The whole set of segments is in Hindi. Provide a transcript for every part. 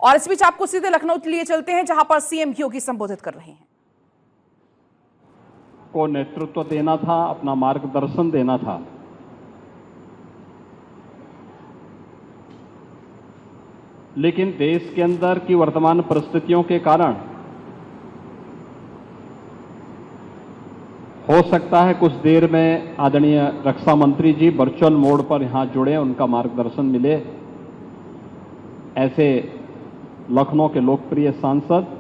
और इस बीच आपको सीधे लखनऊ लिए चलते हैं, जहां पर सीएम योगी संबोधित कर रहे हैं। को नेतृत्व देना था, अपना मार्गदर्शन देना था। लेकिन देश के अंदर की वर्तमान परिस्थितियों के कारण हो सकता है कुछ देर में आदरणीय रक्षा मंत्री जी वर्चुअल मोड पर यहां जुड़े, उनका मार्गदर्शन मिले। ऐसे लखनऊ के लोकप्रिय सांसद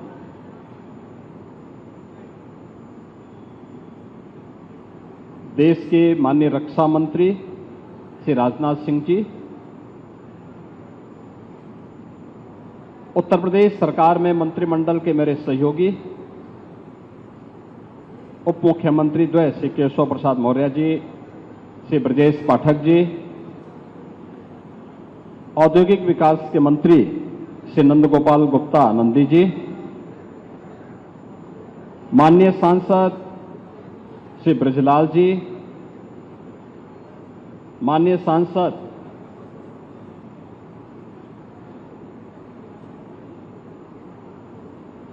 देश के माननीय रक्षा मंत्री श्री राजनाथ सिंह जी, उत्तर प्रदेश सरकार में मंत्रिमंडल के मेरे सहयोगी उप मुख्यमंत्री द्वय श्री केशव प्रसाद मौर्य जी, श्री ब्रजेश पाठक जी, औद्योगिक विकास के मंत्री श्री नंदगोपाल गुप्ता नंदी जी, माननीय सांसद श्री ब्रजलाल जी, माननीय सांसद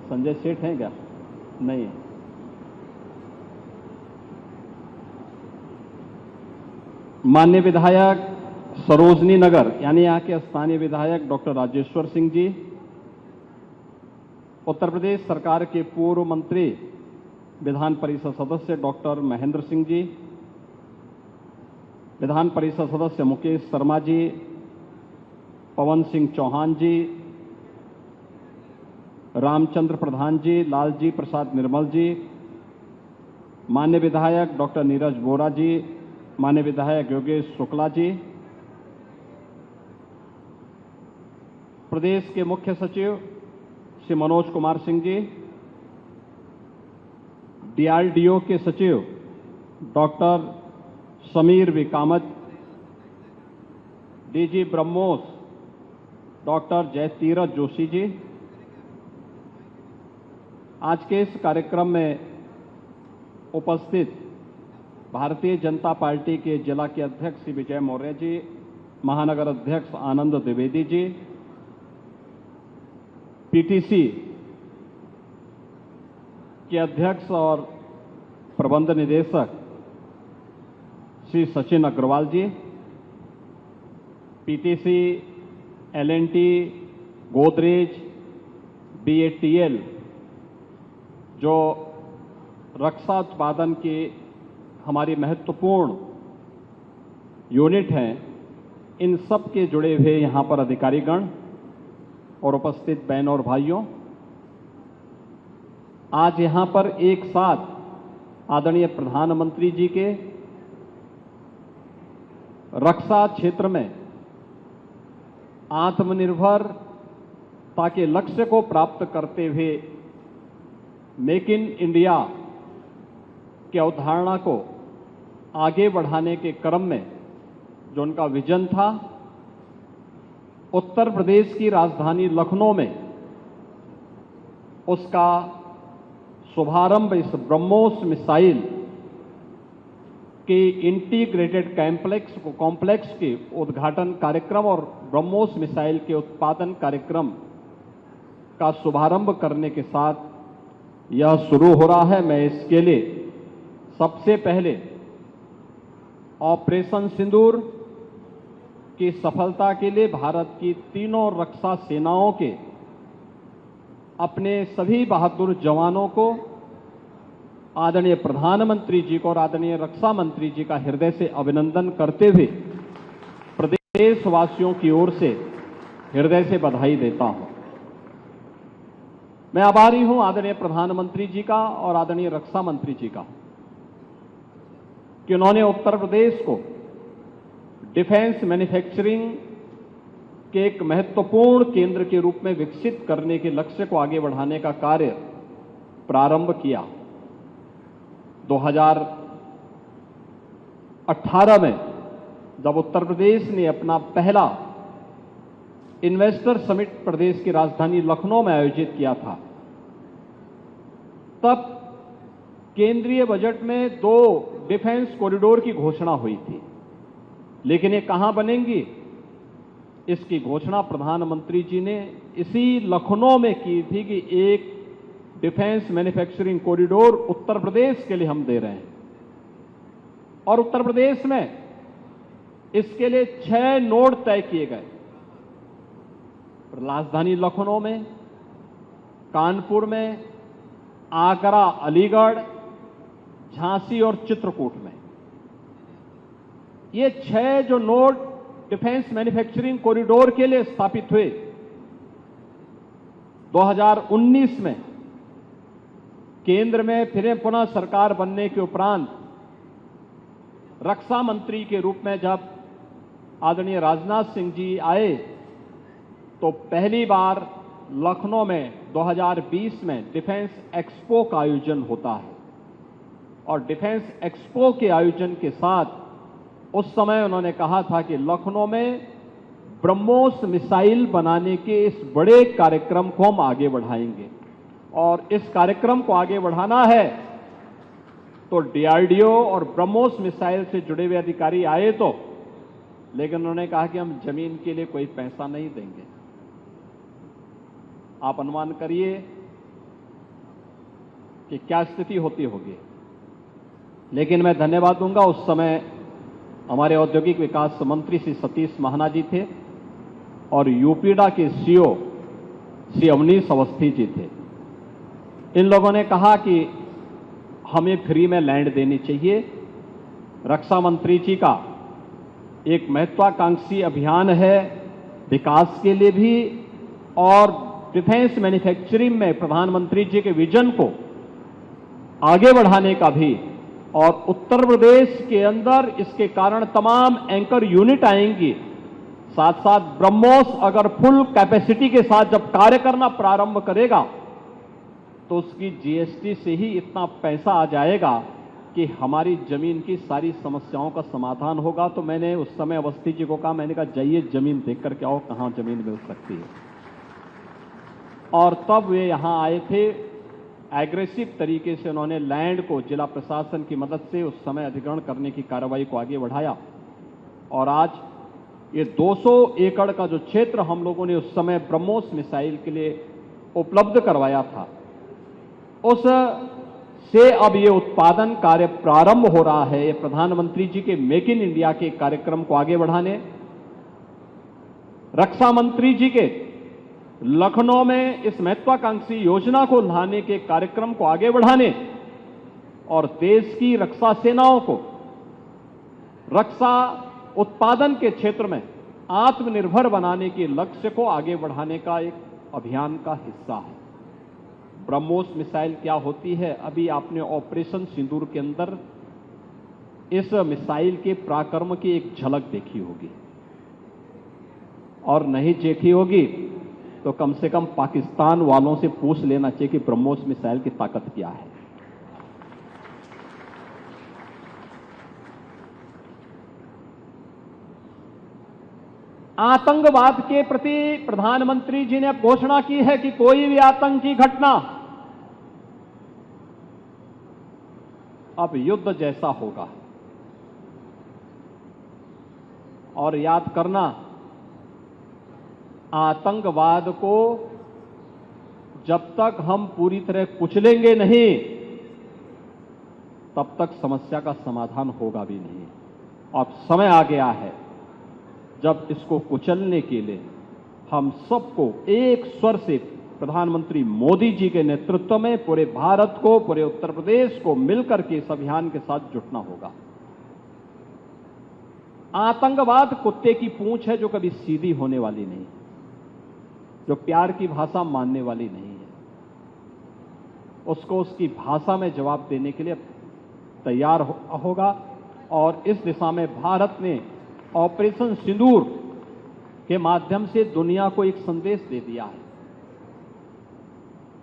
संजय सेठ हैं क्या? नहीं है। माननीय विधायक सरोजनी नगर यानी यहां के स्थानीय विधायक डॉक्टर राजेश्वर सिंह जी, उत्तर प्रदेश सरकार के पूर्व मंत्री विधान परिषद सदस्य डॉक्टर महेंद्र सिंह जी, विधान परिषद सदस्य मुकेश शर्मा जी, पवन सिंह चौहान जी, रामचंद्र प्रधान जी, लालजी प्रसाद निर्मल जी, माननीय विधायक डॉक्टर नीरज बोरा जी, माननीय विधायक योगेश शुक्ला जी, प्रदेश के मुख्य सचिव श्री मनोज कुमार सिंह जी, डीआरडीओ के सचिव doctor Sameer V Kamat, DG BrahMos doctor Jayateerth Joshi ji. आज के इस कार्यक्रम में उपस्थित भारतीय जनता पार्टी के जिला के अध्यक्ष श्री विजय मौर्य जी, महानगर अध्यक्ष आनंद द्विवेदी जी, पीटीसी के अध्यक्ष और प्रबंध निदेशक श्री सचिन अग्रवाल जी, पीटीसी, एलएनटी, गोदरेज, बीएटीएल जो रक्षा उत्पादन की हमारी महत्वपूर्ण यूनिट हैं, इन सब के जुड़े हुए यहां पर अधिकारीगण और उपस्थित बहनों और भाइयों, आज यहां पर एक साथ आदरणीय प्रधानमंत्री जी के रक्षा क्षेत्र में आत्मनिर्भरता के लक्ष्य को प्राप्त करते हुए मेक इन इंडिया की अवधारणा को आगे बढ़ाने के क्रम में जो उनका विजन था, उत्तर प्रदेश की राजधानी लखनऊ में उसका शुभारंभ इस ब्रह्मोस मिसाइल के इंटीग्रेटेड कॉम्प्लेक्स के उद्घाटन कार्यक्रम और ब्रह्मोस मिसाइल के उत्पादन कार्यक्रम का शुभारंभ करने के साथ यह शुरू हो रहा है। मैं इसके लिए सबसे पहले ऑपरेशन सिंदूर की सफलता के लिए भारत की तीनों रक्षा सेनाओं के अपने सभी बहादुर जवानों को, आदरणीय प्रधानमंत्री जी को और आदरणीय रक्षा मंत्री जी का हृदय से अभिनंदन करते हुए प्रदेशवासियों की ओर से हृदय से बधाई देता हूं। मैं आभारी हूं आदरणीय प्रधानमंत्री जी का और आदरणीय रक्षा मंत्री जी का कि उन्होंने उत्तर प्रदेश को डिफेंस मैन्युफैक्चरिंग के एक महत्वपूर्ण केंद्र के रूप में विकसित करने के लक्ष्य को आगे बढ़ाने का कार्य प्रारंभ किया। 2018 में जब उत्तर प्रदेश ने अपना पहला इन्वेस्टर समिट प्रदेश की राजधानी लखनऊ में आयोजित किया था, तब केंद्रीय बजट में 2 डिफेंस कॉरिडोर की घोषणा हुई थी, लेकिन ये कहां बनेंगी, इसकी घोषणा प्रधानमंत्री जी ने इसी लखनऊ में की थी कि एक defence manufacturing corridor Uttar Pradesh के लिए हम दे रहे हैं और उत्तर प्रदेश में इसके लिए 6 नोड तय किए गए। राजधानी लखनऊ में, कानपुर में, आगरा, अलीगढ़, झांसी और चित्रकूट में। ये 6 जो नोड डिफेंस मैन्युफैक्चरिंग कॉरिडोर के लिए स्थापित हुए 2019 में केंद्र में फिर पुनः सरकार बनने के उपरांत रक्षा मंत्री के रूप में जब आदरणीय राजनाथ सिंह जी आए तो पहली बार लखनऊ में 2020 में डिफेंस एक्सपो का आयोजन होता है और डिफेंस एक्सपो के आयोजन के साथ उस समय उन्होंने कहा था कि लखनऊ में ब्रह्मोस मिसाइल बनाने के इस बड़े कार्यक्रम को हम आगे बढ़ाएंगे और इस कार्यक्रम को आगे बढ़ाना है तो डीआरडीओ और ब्रह्मोस मिसाइल से जुड़े हुए अधिकारी आए तो, लेकिन उन्होंने कहा कि हम जमीन के लिए कोई पैसा नहीं देंगे। आप अनुमान करिए कि क्या स्थिति होती होगी। लेकिन मैं धन्यवाद दूंगा, उस समय हमारे औद्योगिक विकास मंत्री श्री सतीश महाना जी थे और यूपीडा के सीओ श्री अवनीश अवस्थी जी थे। इन लोगों ने कहा कि हमें फ्री में लैंड देनी चाहिए। रक्षा मंत्री जी का एक महत्वाकांक्षी अभियान है विकास के लिए भी और डिफेंस मैन्युफैक्चरिंग में प्रधानमंत्री जी के विजन को आगे बढ़ाने का भी, और उत्तर प्रदेश के अंदर इसके कारण तमाम एंकर यूनिट आएंगी। साथ साथ ब्रह्मोस अगर फुल कैपेसिटी के साथ जब कार्य करना प्रारंभ करेगा तो उसकी जीएसटी से ही इतना पैसा आ जाएगा कि हमारी जमीन की सारी समस्याओं का समाधान होगा। तो मैंने उस समय अवस्थी जी को कहा, मैंने कहा जाइए जमीन देख करके आओ कहां जमीन मिल सकती है। और तब वे यहां आए थे। एग्रेसिव तरीके से उन्होंने लैंड को जिला प्रशासन की मदद से उस समय अधिग्रहण करने की कार्रवाई को आगे बढ़ाया और आज ये 200 एकड़ का जो क्षेत्र हम लोगों ने उस समय ब्रह्मोस मिसाइल के लिए उपलब्ध करवाया था, उस से अब ये उत्पादन कार्य प्रारंभ हो रहा है। ये प्रधानमंत्री जी के मेक इन इंडिया के कार्यक्रम को आगे बढ़ाने, रक्षा मंत्री जी के लखनऊ में इस महत्वाकांक्षी योजना को लाने के कार्यक्रम को आगे बढ़ाने और देश की रक्षा सेनाओं को रक्षा उत्पादन के क्षेत्र में आत्मनिर्भर बनाने के लक्ष्य को आगे बढ़ाने का एक अभियान का हिस्सा है। ब्रह्मोस मिसाइल क्या होती है, अभी आपने ऑपरेशन सिंदूर के अंदर इस मिसाइल के पराक्रम की एक झलक देखी होगी और नहीं देखी होगी तो कम से कम पाकिस्तान वालों से पूछ लेना चाहिए कि ब्रह्मोस मिसाइल की ताकत क्या है। आतंकवाद के प्रति प्रधानमंत्री जी ने घोषणा की है कि कोई भी आतंकी घटना अब युद्ध जैसा होगा। और याद करना, आतंकवाद को जब तक हम पूरी तरह कुचलेंगे नहीं तब तक समस्या का समाधान होगा भी नहीं। अब समय आ गया है जब इसको कुचलने के लिए हम सबको एक स्वर से प्रधानमंत्री मोदी जी के नेतृत्व में पूरे भारत को, पूरे उत्तर प्रदेश को मिलकर के इस अभियान के साथ जुटना होगा। आतंकवाद कुत्ते की पूंछ है जो कभी सीधी होने वाली नहीं, जो प्यार की भाषा मानने वाली नहीं है। उसको उसकी भाषा में जवाब देने के लिए तैयार होगा और इस दिशा में भारत ने ऑपरेशन सिंदूर के माध्यम से दुनिया को एक संदेश दे दिया है।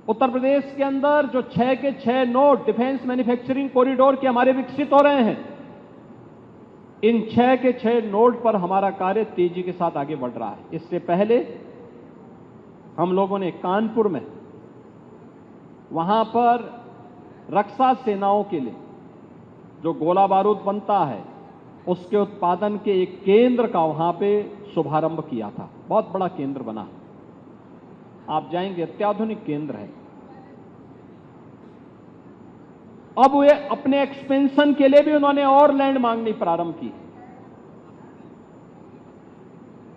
उत्तर प्रदेश के अंदर जो 6 के 6 नोड डिफेंस मैन्युफैक्चरिंग कॉरिडोर के हमारे विकसित हो रहे हैं, इन 6 के 6 नोड पर हमारा कार्य तेजी के साथ आगे बढ़ रहा है। इससे पहले हम लोगों ने कानपुर में, वहां पर रक्षा सेनाओं के लिए जो गोला बारूद बनता है उसके उत्पादन के एक केंद्र का वहां पे शुभारंभ किया था। बहुत बड़ा केंद्र बना। आप जाएंगे अत्याधुनिक केंद्र है। अब वे अपने एक्सपेंशन के लिए भी उन्होंने और लैंड मांगनी प्रारंभ की।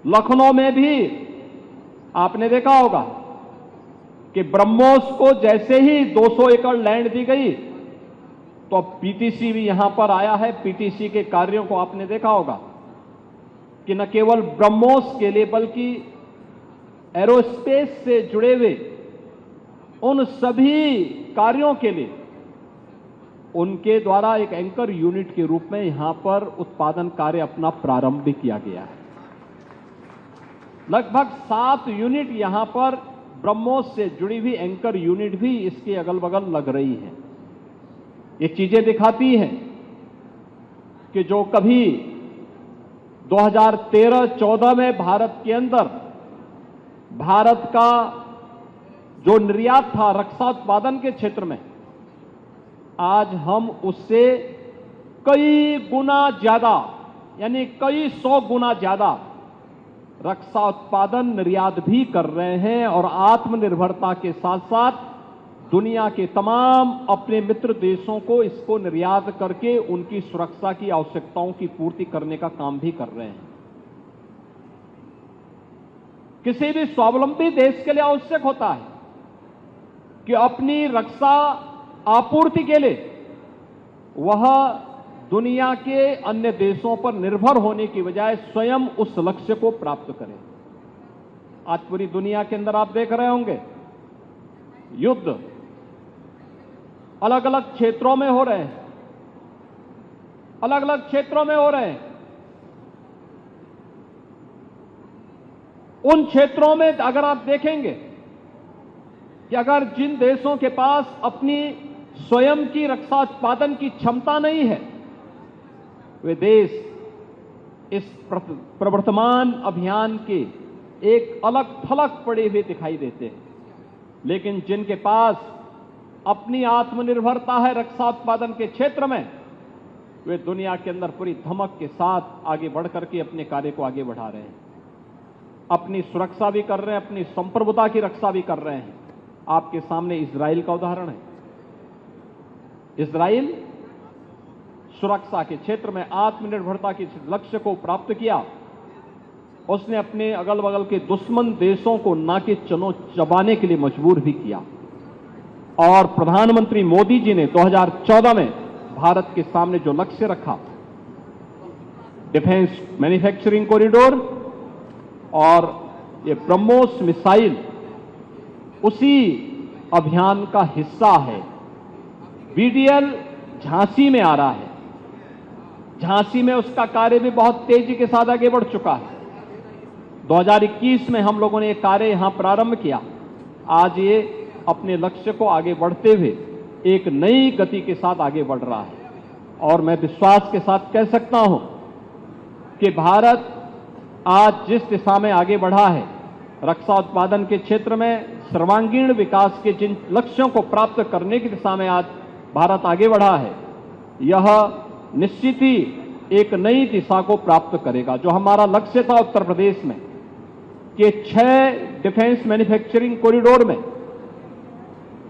लखनऊ में भी आपने देखा होगा कि ब्रह्मोस को जैसे ही 200 एकड़ लैंड दी गई तो अब पीटीसी भी यहां पर आया है। पीटीसी के कार्यों को आपने देखा होगा कि न केवल ब्रह्मोस के लिए बल्कि एरोस्पेस से जुड़े हुए उन सभी कार्यों के लिए उनके द्वारा एक एंकर यूनिट के रूप में यहां पर उत्पादन कार्य अपना प्रारंभ भी किया गया है। लगभग 7 यूनिट यहां पर ब्रह्मोस से जुड़ी हुई एंकर यूनिट भी इसके अगल बगल लग रही है। ये चीजें दिखाती हैं कि जो कभी 2013-14 में भारत के अंदर भारत का जो निर्यात था रक्षा उत्पादन के क्षेत्र में, आज हम उससे कई गुना ज्यादा यानी कई 100 गुना ज्यादा रक्षा उत्पादन निर्यात भी कर रहे हैं और आत्मनिर्भरता के साथ साथ दुनिया के तमाम अपने मित्र देशों को इसको निर्यात करके उनकी सुरक्षा की आवश्यकताओं की पूर्ति करने का काम भी कर रहे हैं। किसी भी स्वावलंबी देश के लिए आवश्यक होता है कि अपनी रक्षा आपूर्ति के लिए वह दुनिया के अन्य देशों पर निर्भर होने की बजाय स्वयं उस लक्ष्य को प्राप्त करें। आज पूरी दुनिया के अंदर आप देख रहे होंगे युद्ध अलग अलग क्षेत्रों में हो रहे हैं, अलग अलग क्षेत्रों में हो रहे हैं। उन क्षेत्रों में अगर आप देखेंगे कि अगर जिन देशों के पास अपनी स्वयं की रक्षा उत्पादन की क्षमता नहीं है, वे देश इस प्रवर्तमान अभियान के एक अलग थलग पड़े हुए दिखाई देते हैं। लेकिन जिनके पास अपनी आत्मनिर्भरता है रक्षा उत्पादन के क्षेत्र में, वे दुनिया के अंदर पूरी धमक के साथ आगे बढ़ करके अपने कार्य को आगे बढ़ा रहे हैं, अपनी सुरक्षा भी कर रहे हैं, अपनी संप्रभुता की रक्षा भी कर रहे हैं। आपके सामने इजराइल का उदाहरण है। इजराइल सुरक्षा के क्षेत्र में आत्मनिर्भरता के लक्ष्य को प्राप्त किया। उसने अपने अगल बगल के दुश्मन देशों को नाके चनो चबाने के लिए मजबूर भी किया। और प्रधानमंत्री मोदी जी ने 2014 में भारत के सामने जो लक्ष्य रखा, डिफेंस मैन्युफैक्चरिंग कॉरिडोर और ये ब्रह्मोस मिसाइल उसी अभियान का हिस्सा है। बीडीएल झांसी में आ रहा है। झांसी में उसका कार्य भी बहुत तेजी के साथ आगे बढ़ चुका है। 2021 में हम लोगों ने एक कार्य यहां प्रारंभ किया। आज ये अपने लक्ष्य को आगे बढ़ते हुए एक नई गति के साथ आगे बढ़ रहा है। और मैं विश्वास के साथ कह सकता हूं कि भारत आज जिस दिशा में आगे बढ़ा है, रक्षा उत्पादन के क्षेत्र में सर्वांगीण विकास के जिन लक्ष्यों को प्राप्त करने की दिशा में आज भारत आगे बढ़ा है, यह निश्चित ही एक नई दिशा को प्राप्त करेगा। जो हमारा लक्ष्य था उत्तर प्रदेश में कि 6 डिफेंस मैन्युफैक्चरिंग कॉरिडोर में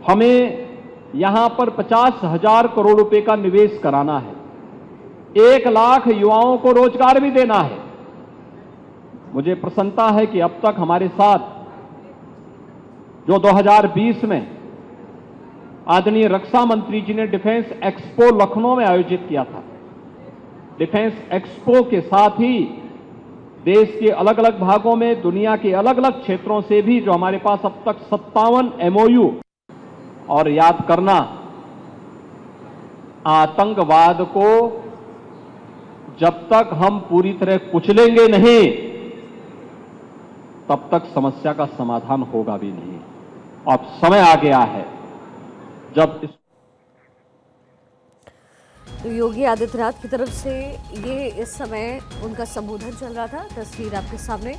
हमें यहां पर 50,000 करोड़ रुपए का निवेश कराना है, 1 लाख युवाओं को रोजगार भी देना है। मुझे प्रसन्नता है कि अब तक हमारे साथ जो 2020 में आदरणीय रक्षा मंत्री जी ने डिफेंस एक्सपो लखनऊ में आयोजित किया था, डिफेंस एक्सपो के साथ ही देश के अलग अलग भागों में दुनिया के अलग अलग क्षेत्रों से भी जो हमारे पास अब तक 57 MOU, और याद करना आतंकवाद को जब तक हम पूरी तरह कुचलेंगे नहीं तब तक समस्या का समाधान होगा भी नहीं। अब समय आ गया है जब तो योगी आदित्यनाथ की तरफ से ये इस समय उनका संबोधन चल रहा था। तस्वीर आपके सामने,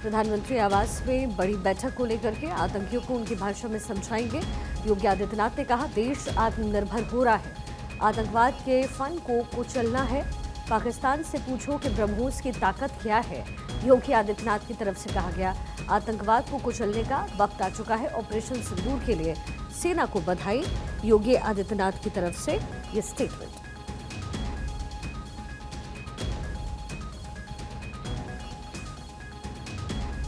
प्रधानमंत्री आवास में बड़ी बैठक को लेकर के आतंकियों को उनकी भाषा में समझाएंगे। योगी आदित्यनाथ ने कहा देश आत्मनिर्भर हो रहा है, आतंकवाद के फन को कुचलना है, पाकिस्तान से पूछो कि ब्रह्मोस की ताकत क्या है, योगी आदित्यनाथ की तरफ से कहा गया। आतंकवाद को कुचलने का वक्त आ चुका है। ऑपरेशन सिंदूर के लिए सेना को बधाई, योगी आदित्यनाथ की तरफ से ये स्टेटमेंट।